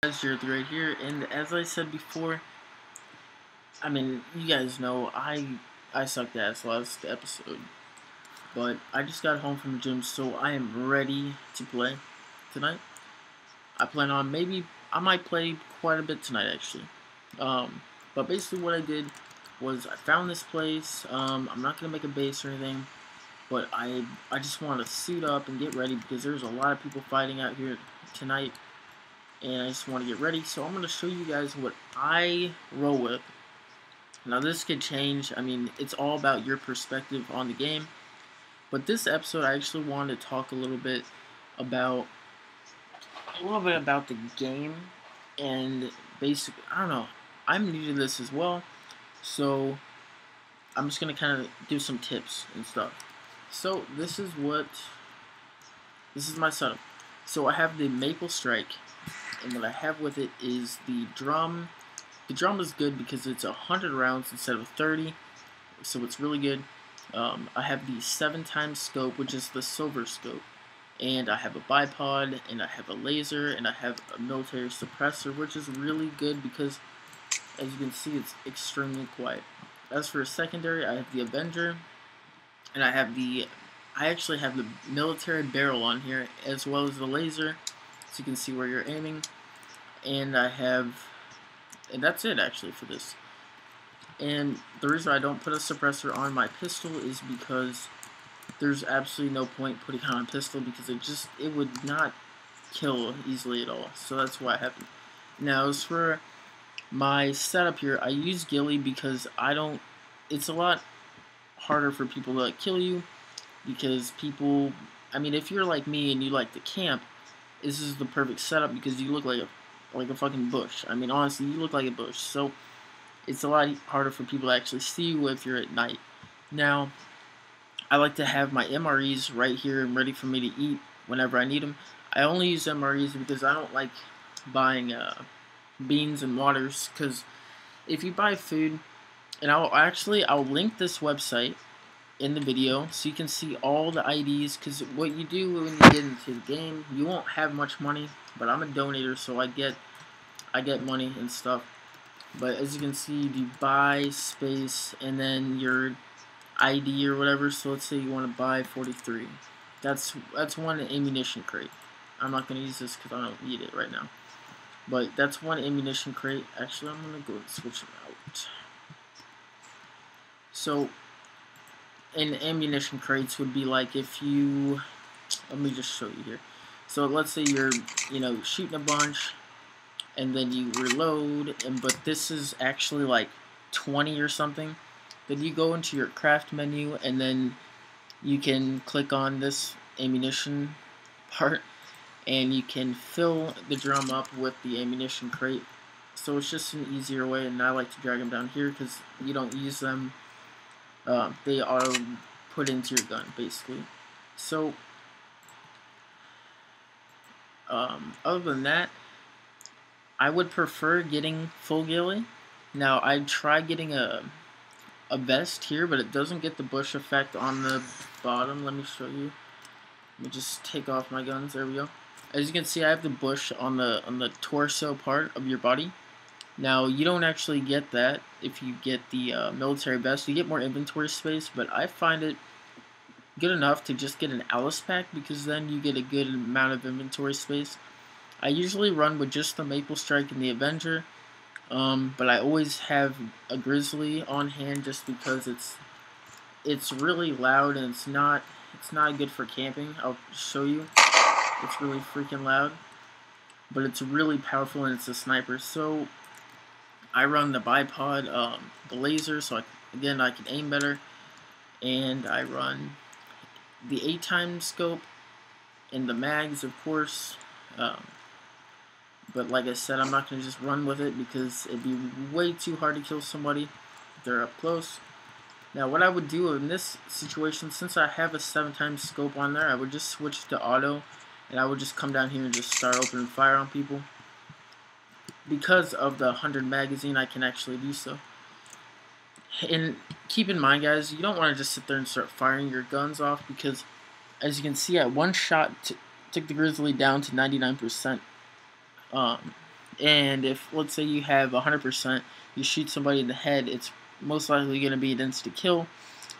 right here, and as I said before, I mean, you guys know I sucked ass last episode, but I just got home from the gym, so I am ready to play tonight. I plan on I might play quite a bit tonight actually. But basically what I did was I found this place. I'm not gonna make a base or anything, but I just want to suit up and get ready because there's a lot of people fighting out here tonight, and I just want to get ready. So I'm going to show you guys what I roll with. Now this could change. I mean, it's all about your perspective on the game. But this episode, I actually wanted to talk a little bit about the game and basically, I don't know. I'm new to this as well, so I'm just gonna kind of do some tips and stuff. So this is my setup. So I have the Maple Strike, and what I have with it is the drum. The drum is good because it's 100 rounds instead of 30, so it's really good. I have the 7x scope, which is the silver scope, and I have a bipod, and I have a laser, and I have a military suppressor, which is really good because, as you can see, it's extremely quiet. As for a secondary, I have the Avenger, and I actually have the military barrel on here, as well as the laser, so you can see where you're aiming, and and that's it actually for this. And the reason I don't put a suppressor on my pistol is because there's absolutely no point putting on a pistol because it would not kill easily at all. So that's why I haven't. Now as for my setup here, I use ghillie because it's a lot harder for people to kill you because I mean, if you're like me and you like to camp, this is the perfect setup because you look like a fucking bush. I mean, honestly, you look like a bush. So it's a lot harder for people to actually see you if you're at night. Now, I like to have my MREs right here and ready for me to eat whenever I need them. I only use MREs because I don't like buying beans and waters, because if you buy food, and I'll link this website in the video so you can see all the IDs, because what you do when you get into the game, you won't have much money, but I'm a donator, so I get money and stuff. But as you can see, you buy space and then your ID or whatever. So let's say you want to buy 43. That's one ammunition crate. I'm not going to use this because I don't need it right now. But that's one ammunition crate. Actually, I'm going to go and switch them out. So, in ammunition crates would be like if you... Let me just show you here. So let's say you're, shooting a bunch, and then you reload, but this is actually like 20 or something. Then you go into your craft menu, and then you can click on this ammunition part, and you can fill the drum up with the ammunition crate. So it's just an easier way, and I like to drag them down here because you don't use them. They are put into your gun, basically. So, other than that, I would prefer getting full ghillie. Now, I tried getting a vest here, but it doesn't get the bush effect on the bottom. Let me show you. Let me just take off my guns. There we go. As you can see, I have the bush on the torso part of your body. Now, you don't actually get that if you get the military vest. You get more inventory space, but I find it good enough to just get an Alice pack because then you get a good amount of inventory space. I usually run with just the Maple Strike and the Avenger, but I always have a Grizzly on hand just because it's really loud and it's not good for camping. I'll show you. It's really freaking loud, but it's really powerful and it's a sniper. So I run the bipod, the laser, so I can aim better, and I run the 8x scope and the mags, of course. But like I said, I'm not going to just run with it because it'd be way too hard to kill somebody if they're up close. Now what I would do in this situation, since I have a 7x scope on there, I would just switch to auto, and I would just come down here and just start opening fire on people. Because of the 100 magazine, I can actually do so. And keep in mind, guys, you don't want to just sit there and start firing your guns off because, as you can see, at one shot took the Grizzly down to 99%. And if, let's say you have 100%, you shoot somebody in the head, it's most likely going to be an instant kill.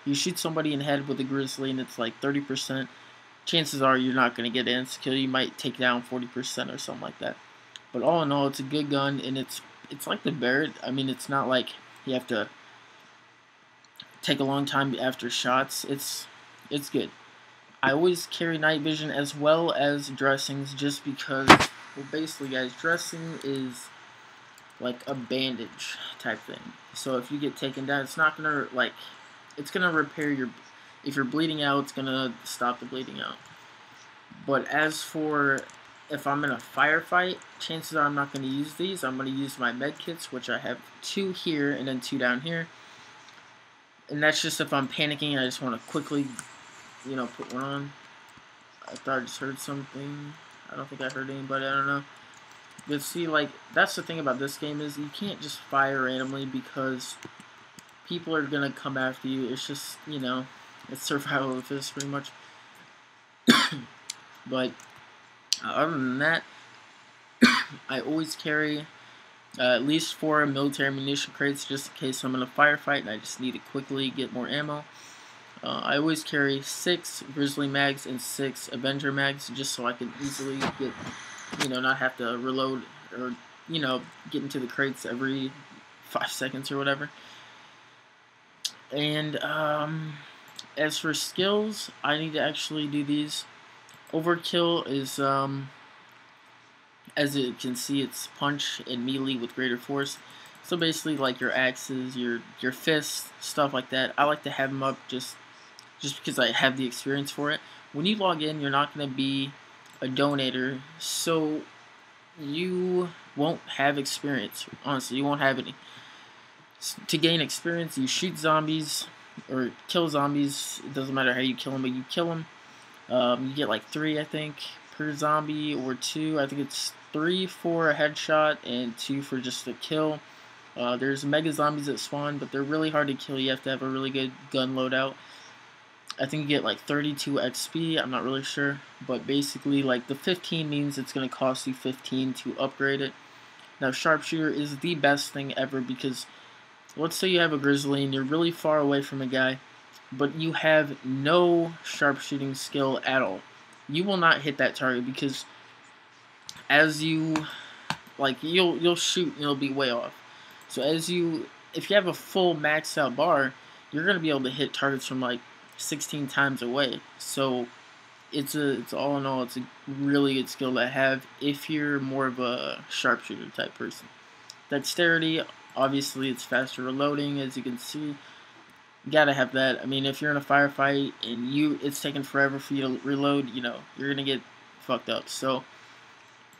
You shoot somebody in the head with a grizzly and it's like 30%, chances are you're not going to get an instant kill. You might take down 40% or something like that. But all in all, it's a good gun, and it's like the Barrett. I mean, it's not like you have to take a long time after shots. It's good. I always carry night vision as well as dressings, just because, well, basically, guys, dressing is like a bandage type thing. So if you get taken down, it's not gonna, like, it's gonna repair your, if you're bleeding out, it's gonna stop the bleeding out. But as for if I'm in a firefight, chances are I'm not going to use these. I'm going to use my med kits, which I have 2 here and then 2 down here. And that's just if I'm panicking and I just want to quickly, you know, put one on. I thought I just heard something. I don't think I heard anybody. I don't know. But see, like, that's the thing about this game is you can't just fire randomly because people are going to come after you. It's just, you know, it's survival of the fittest pretty much. But other than that, I always carry at least 4 military ammunition crates just in case I'm in a firefight and I just need to quickly get more ammo. I always carry 6 Grizzly mags and 6 Avenger mags just so I can easily get, you know, not have to reload or, you know, get into the crates every 5 seconds or whatever. And as for skills, I need to actually do these. Overkill is, as you can see, it's punch and melee with greater force. So basically, like your axes, your fists, stuff like that. I like to have them up just because I have the experience for it. When you log in, you're not going to be a donator, so you won't have experience. Honestly, you won't have any. To gain experience, you shoot zombies or kill zombies. It doesn't matter how you kill them, but you kill them. You get like 3, I think, per zombie, or 2. I think it's 3 for a headshot and 2 for just a kill. There's mega zombies that spawn, but they're really hard to kill. You have to have a really good gun loadout. I think you get like 32 XP. I'm not really sure, but basically, like, the 15 means it's going to cost you 15 to upgrade it. Now, sharpshooter is the best thing ever because let's say you have a grizzly and you're really far away from a guy, but you have no sharpshooting skill at all. You will not hit that target because as you, like, you'll shoot and it'll be way off. So if you have a full maxed out bar, you're gonna be able to hit targets from like 16 times away. So it's all in all, it's a really good skill to have if you're more of a sharpshooter type person. Dexterity, obviously, it's faster reloading, as you can see. You gotta have that. I mean, if you're in a firefight and it's taking forever for you to reload, you know, you're gonna get fucked up. So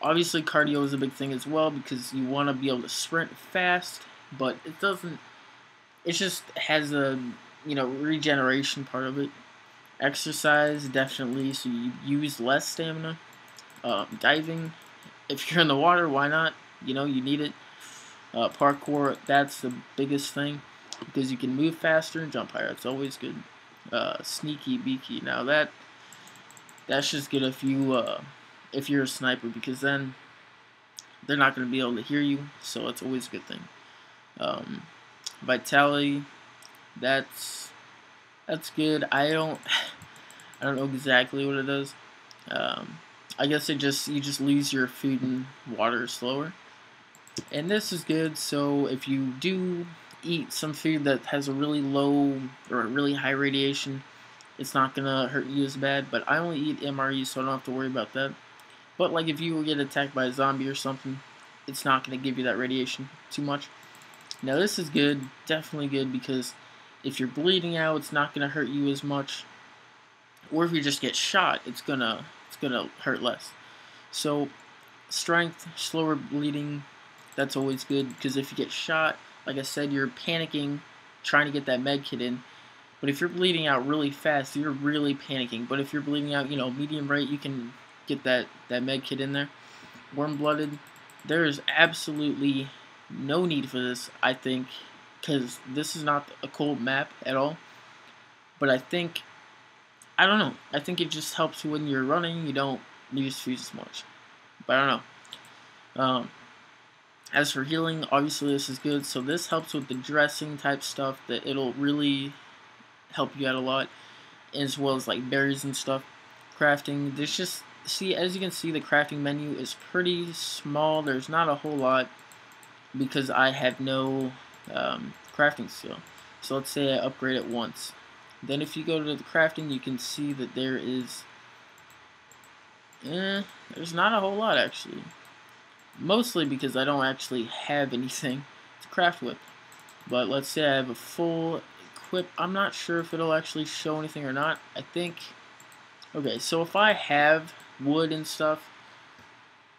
obviously cardio is a big thing as well because you want to be able to sprint fast, but it just has a, you know, regeneration part of it. Exercise, definitely, so you use less stamina. Diving, if you're in the water, why not? You know, you need it. Parkour, that's the biggest thing because you can move faster and jump higher. It's always good. Sneaky beaky. Now that's just good if you're a sniper, because then they're not going to be able to hear you. So it's always a good thing. Vitality, that's good. I don't know exactly what it does. I guess you just lose your food and water slower. And this is good, so if you do eat some food that has a really low or a really high radiation, it's not gonna hurt you as bad. But I only eat MRE, so I don't have to worry about that. But like if you get attacked by a zombie or something, it's not gonna give you that radiation too much. Now this is good, definitely good, because if you're bleeding out, it's not gonna hurt you as much. Or if you just get shot, it's gonna hurt less. So strength, slower bleeding, that's always good, because if you get shot, like I said, you're panicking, trying to get that med kit in. But if you're bleeding out really fast, you're really panicking. But if you're bleeding out, you know, medium rate, you can get that med kit in there. Warm-blooded, there is absolutely no need for this, I think, because this is not a cold map at all. But I don't know. I think it just helps when you're running. You don't use fuse as much. But I don't know. As for healing, obviously this is good. So this helps with the dressing type stuff that it'll really help you out a lot, as well as like berries and stuff. Crafting, there's just, see, as you can see, the crafting menu is pretty small. There's not a whole lot because I have no crafting skill. So let's say I upgrade it once. Then if you go to the crafting, you can see that there is, there's not a whole lot actually. Mostly because I don't actually have anything to craft with. But let's say I have a full equip. I'm not sure if it'll actually show anything or not. I think, okay, so if I have wood and stuff,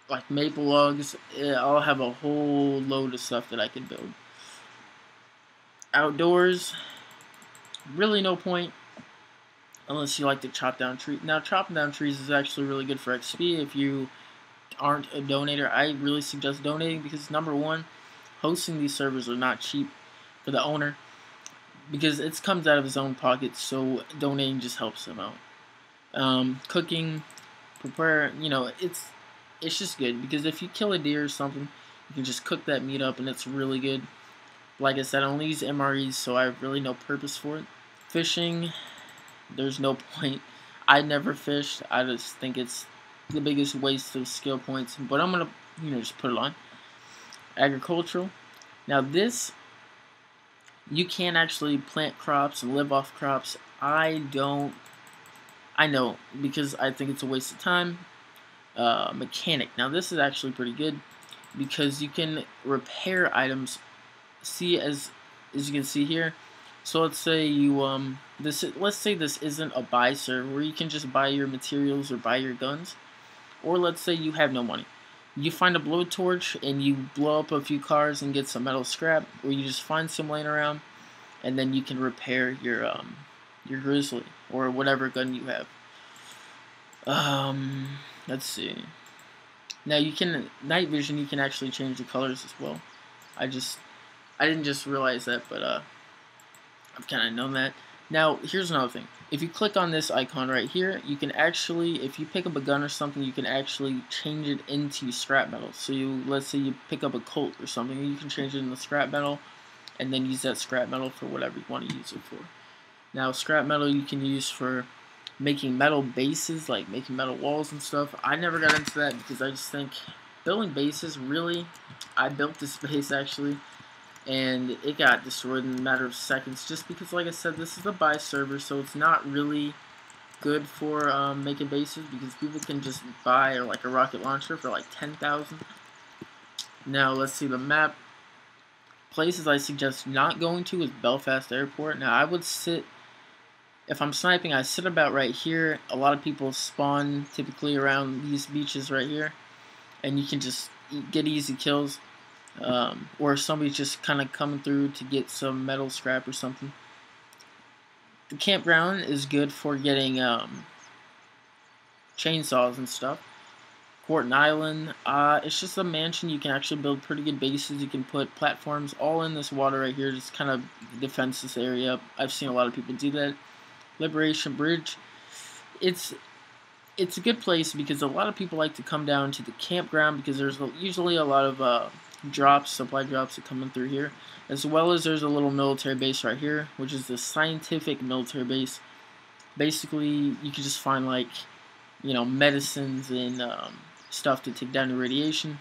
like maple logs, I'll have a whole load of stuff that I can build. Outdoors, really no point unless you like to chop down trees. Now, chopping down trees is actually really good for XP. If you aren't a donator, I really suggest donating because, number one, hosting these servers are not cheap for the owner because it comes out of his own pocket, so donating just helps him out. Cooking, prepare, you know, it's just good because if you kill a deer or something, you can just cook that meat up and it's really good. Like I said, I only use MREs, so I have really no purpose for it. Fishing, there's no point. I never fished. I just think it's the biggest waste of skill points, but I'm gonna, just put it on. Agricultural. Now this, you can actually plant crops and live off crops. I know, because I think it's a waste of time. Mechanic. Now this is actually pretty good because you can repair items. See, as you can see here. So let's say you let's say this isn't a buy server where you can just buy your materials or buy your guns, or let's say you have no money. You find a blowtorch and you blow up a few cars and get some metal scrap, or you just find some laying around, and then you can repair your grizzly or whatever gun you have. Let's see. Now you can night vision. You can actually change the colors as well. I didn't just realize that, but I've kind of known that. Now, here's another thing. If you click on this icon right here, you can actually, if you pick up a gun or something, you can actually change it into scrap metal. So let's say you pick up a Colt or something, you can change it into scrap metal, and then use that scrap metal for whatever you want to use it for. Now, scrap metal you can use for making metal bases, like making metal walls and stuff. I never got into that because I just think building bases, really, I built this base actually, and it got destroyed in a matter of seconds just because, like I said, this is a buy server, so it's not really good for making bases because people can just buy like a rocket launcher for like 10,000. Now let's see the map. Places I suggest not going to is Belfast Airport. Now I would sit, if I'm sniping, I sit about right here. A lot of people spawn typically around these beaches right here, and you can just get easy kills. Or somebody's just kind of coming through to get some metal scrap or something. The campground is good for getting chainsaws and stuff. Corton Island, it's just a mansion. You can actually build pretty good bases. You can put platforms all in this water right here, just kind of defends this area. I've seen a lot of people do that. Liberation Bridge, it's a good place because a lot of people like to come down to the campground because there's usually a lot of supply drops that come in through here, as well as there's a little military base right here, which is the scientific military base. Basically, you can just find like, medicines and stuff to take down the radiation.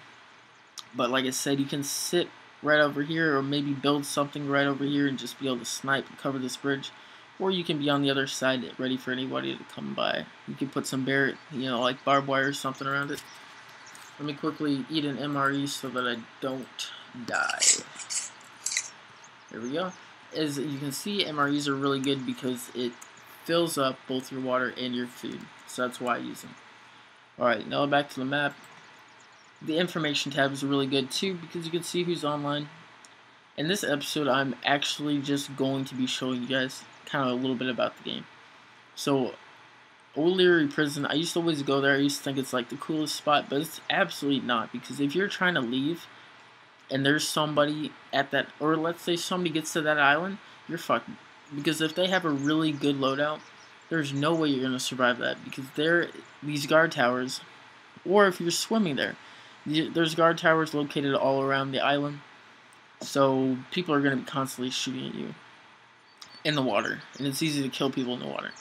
But like I said, you can sit right over here, or maybe build something right over here and just be able to snipe and cover this bridge. Or you can be on the other side, ready for anybody to come by. You can put some like barbed wire or something around it. Let me quickly eat an MRE so that I don't die. There we go. As you can see, MREs are really good because it fills up both your water and your food. So that's why I use them. Alright, now back to the map. The information tab is really good too because you can see who's online. In this episode, I'm actually just going to be showing you guys kind of a little bit about the game. So, O'Leary Prison, I used to always go there. I used to think it's like the coolest spot, but it's absolutely not, because if you're trying to leave and there's somebody at that, or let's say somebody gets to that island, you're fucked. Because if they have a really good loadout, there's no way you're going to survive that, because these guard towers, or if you're swimming there, There's guard towers located all around the island, so people are going to be constantly shooting at you in the water, and it's easy to kill people in the water.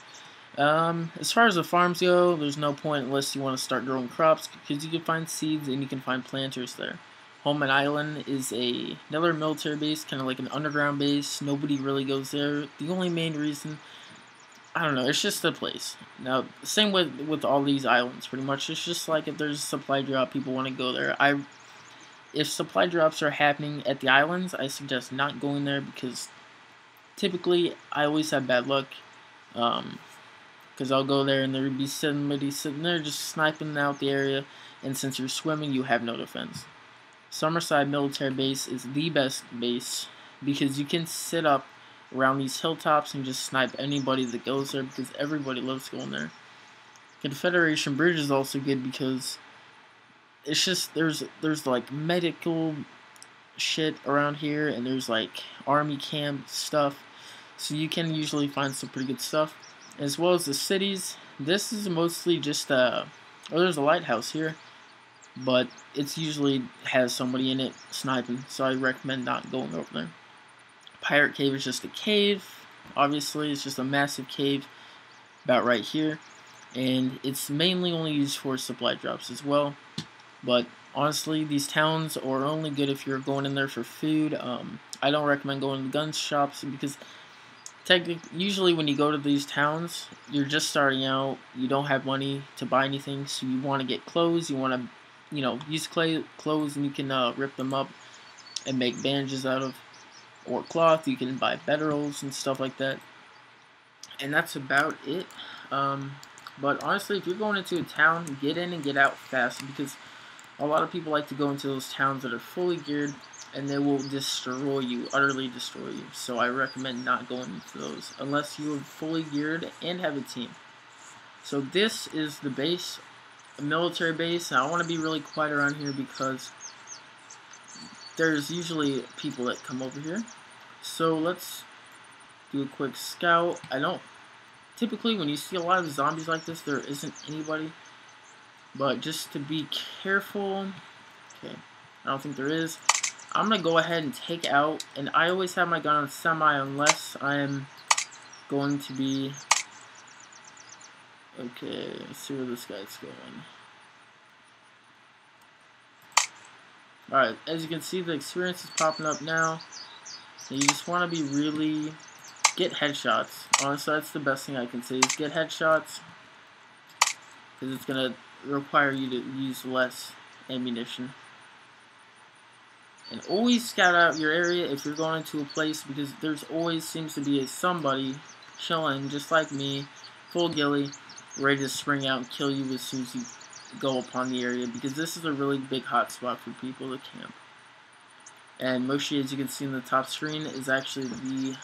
As far as the farms go, there's no point unless you want to start growing crops, because you can find seeds and you can find planters there. Holman Island is another military base, kind of like an underground base. Nobody really goes there. The only main reason, I don't know, it's just a place. Now, same with all these islands, pretty much. It's just like if there's a supply drop, people want to go there. If supply drops are happening at the islands, I suggest not going there, because typically I always have bad luck. Because I'll go there and there would be somebody sitting there just sniping out the area, and since you're swimming, you have no defense. Summerside Military Base is the best base because you can sit up around these hilltops and just snipe anybody that goes there, because everybody loves going there. Confederation Bridge is also good because it's just there's like medical shit around here, and there's like army camp stuff, so you can usually find some pretty good stuff. As well as the cities, this is mostly just there's a lighthouse here, but it's usually has somebody in it sniping, so I recommend not going over there. Pirate Cave is just a cave. Obviously, it's just a massive cave about right here, and it's mainly only used for supply drops as well. But honestly, these towns are only good if you're going in there for food. I don't recommend going to gun shops, because usually when you go to these towns, you're just starting out, you don't have money to buy anything, so you want to get clothes, you want to, use clothes, and you can rip them up and make bandages out of, or cloth. You can buy bedrolls and stuff like that, and that's about it. But honestly, if you're going into a town, get in and get out fast, because a lot of people like to go into those towns that are fully geared, and they will destroy you, utterly destroy you. So I recommend not going into those unless you are fully geared and have a team. So this is the base, a military base. Now I want to be really quiet around here because there's usually people that come over here. So let's do a quick scout. Typically when you see a lot of zombies like this, there isn't anybody. But just to be careful, okay, I don't think there is. I'm going to go ahead and take out, and I always have my gun on semi unless I am going to be, okay, let's see where this guy's going. Alright, as you can see, the experience is popping up now. So you just want to be really, get headshots. Honestly, that's the best thing I can say, is get headshots, because it's going to require you to use less ammunition. And always scout out your area if you're going into a place, because there's always seems to be somebody chilling, just like me, full ghillie, ready to spring out and kill you as soon as you go upon the area, because this is a really big hot spot for people to camp. And Moshi, as you can see in the top screen, is actually the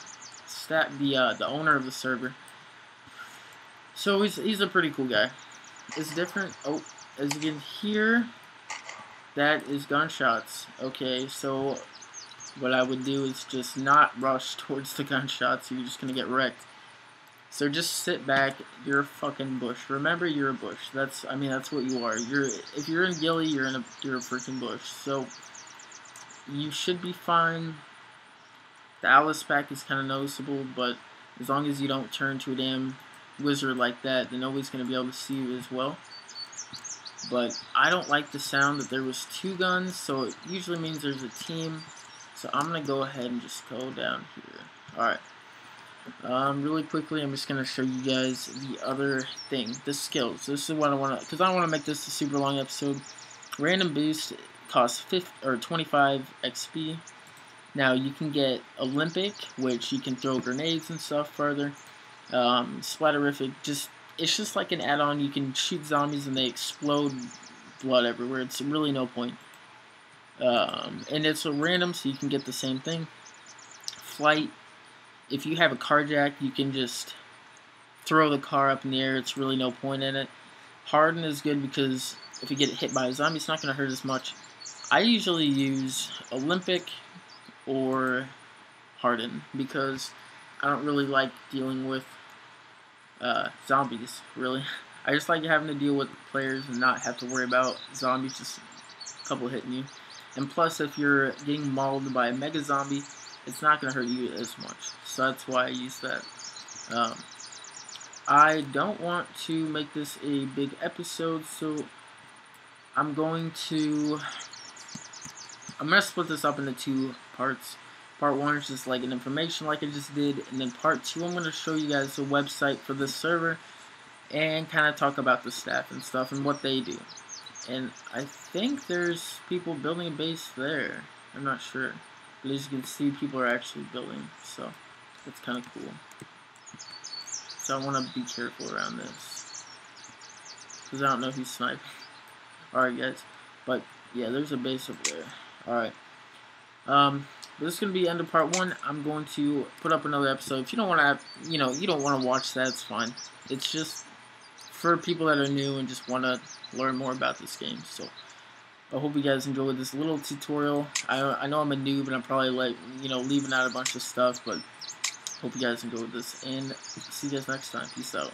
owner of the server. So he's a pretty cool guy. It's different. Oh, as you can hear, that is gunshots. Okay, so what I would do is just not rush towards the gunshots. You're just gonna get wrecked. So just sit back. You're a fucking bush. Remember, you're a bush. That's what you are. If you're in ghillie, you're a freaking bush. So you should be fine. The Alice pack is kind of noticeable, but as long as you don't turn to a damn wizard like that, then nobody's gonna be able to see you as well. But I don't like the sound that there was two guns, so it usually means there's a team. So I'm going to go ahead and just go down here. Alright. Really quickly, I'm just going to show you guys the other thing, the skills. This is what I want to, because I don't want to make this a super long episode. Random boost costs 25 XP. Now you can get Olympic, which you can throw grenades and stuff further. Splatterific, it's just like an add-on. You can shoot zombies and they explode blood everywhere. It's really no point. And it's a random, so you can get the same thing. Flight, if you have a carjack, you can just throw the car up in the air. It's really no point in it. Harden is good because if you get hit by a zombie, it's not going to hurt as much. I usually use Olympic or Harden because I don't really like dealing with zombies, really. I just like having to deal with players and not have to worry about zombies just couple hitting you. And plus, if you're getting mauled by a mega zombie, it's not going to hurt you as much. So that's why I use that. I don't want to make this a big episode, so I'm going to split this up into 2 parts. Part 1 is just like an information like I just did, and then part 2 I'm going to show you guys the website for this server and kind of talk about the staff and stuff and what they do. And I think there's people building a base there. I'm not sure. But as you can see, people are actually building, so that's kind of cool. So I want to be careful around this, because I don't know who's sniping. Alright guys, but yeah, there's a base over there. Alright. This is going to be the end of part 1. I'm going to put up another episode. If you don't want to, you don't want to watch that, it's fine. It's just for people that are new and just want to learn more about this game. So I hope you guys enjoyed this little tutorial. I know I'm a noob and I'm probably like, leaving out a bunch of stuff, but hope you guys enjoyed this, and see you guys next time. Peace out.